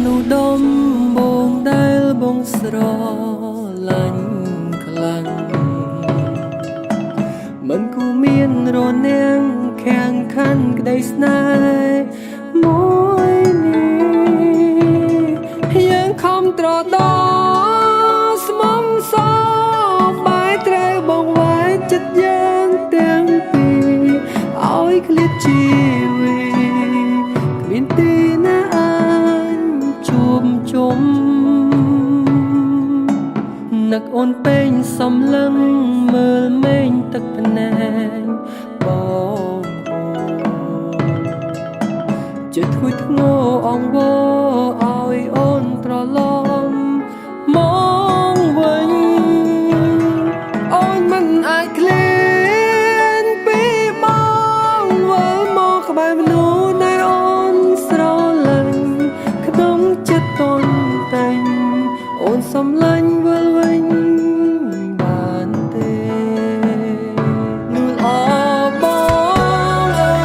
មនុស្សដំបងដែលបងស្រឡាញ់ខ្លាំងមិនគួរមានរនាំងខាងខាន់ក្តីស្នេហ៍មួយនេះយើងខំត្រដោស្មុំសបាយត្រូវបងវាយចិត្តយើងទាំងពីរឲ្យឃ្លាតជីវិតគ្មានទីណាអាចជួបជុំនឹកអូនពេញសំឡឹងមើលមេឃទឹកភ្នែកបងចិត្តធ្ងួយធ្ងរអង្វរឲ្យអូនត្រឡប់មកវិញអូនមិនអាចឃ្លានពីបងវិលមកក្បែរមនុស្សដែលអូនស្រឡាញ់ក្នុងចិត្តតូនតែងអូនសំឡាញ់វិលវិញបានទេនួនអបងអើ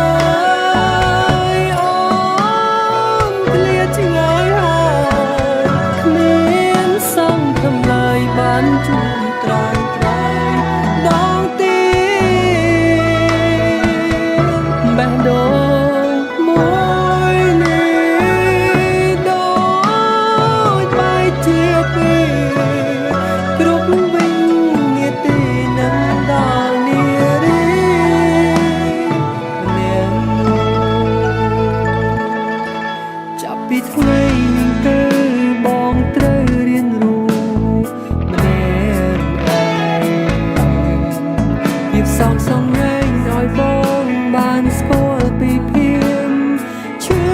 យអូនឃ្លាតឆ្ងាយហើយគ្មានសង្ឃឹមឡើយបានជួបត្រង់ដងទីបេះដូងមួយនេះដូចបែកជាពីរគ្រប់វិញនាទីនឹងដល់នារីម្នាក់ចាប់ពីថ្ងៃនេះទៅបងត្រូវរៀនรู้ម្នាក់ភាពសងសឹកឲ្យបងបានស្គាល់ពីភាពឈឺ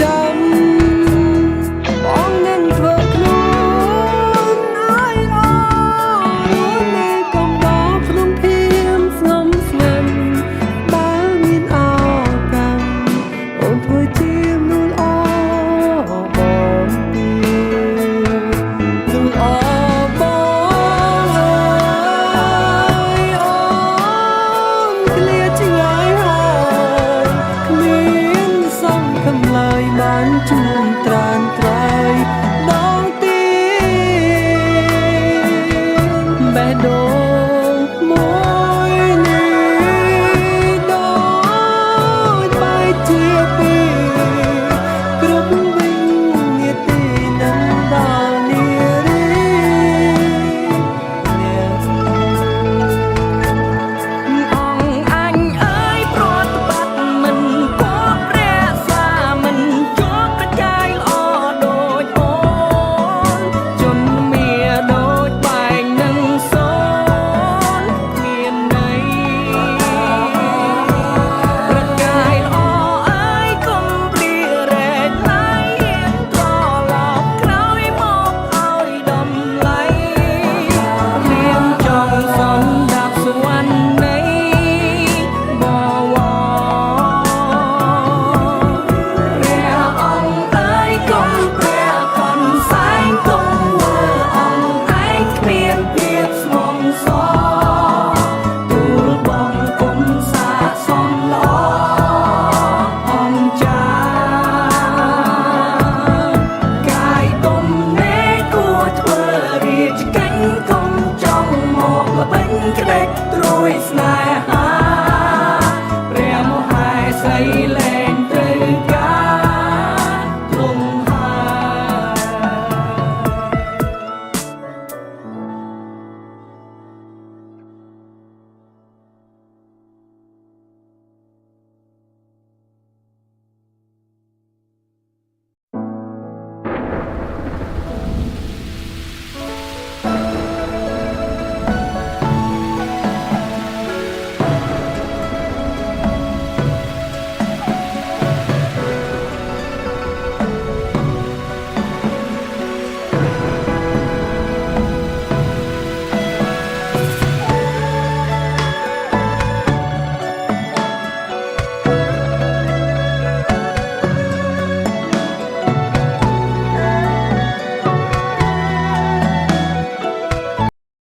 ចាំបងនឹងធ្វើខ្លួនឲ្យអូននៅកំដរក្នុងភាពស្ងំស្ងាត់បើមានឱកាសអូនធ្វើជាមនុស្សល្អបងទីមនុស្សល្អបងអើយអូនឃ្លាតឆ្ងាយហើយគ្មានសង្ឃឹមឡើយបានជួបត្រានត្រៃដងទីបេះដូងមួយនេះដូចបែកជាពីរគ្រប់វិញនាទីនឹងដល់នារីអ្នកអង្គអញអើយប្រតិបត្តិមិនគប់រក្សាមិនជាប់ប្រចាយល្អដូចអូនជន់មាដូចបែងនឹងសូនគ្មានន័យប្រកាយល្អអើយកុំព្រារែកណៃត្រឡប់ក្រោយមកឲ្យតម្លៃរៀមចង់សំដាប់សវណ្ណនៃបវរព្រះអង្គអើយកុំព្រះខនសែងកុំមើលអង្គឯងគ្មានភាពស្មងសទូលបងគុំសាសំល្អអង្គចាកាយទុំនេគួរធ្វើរាជកិច្ចកុំចង់មកល្បិញក្ដេចត្រួយស្នេ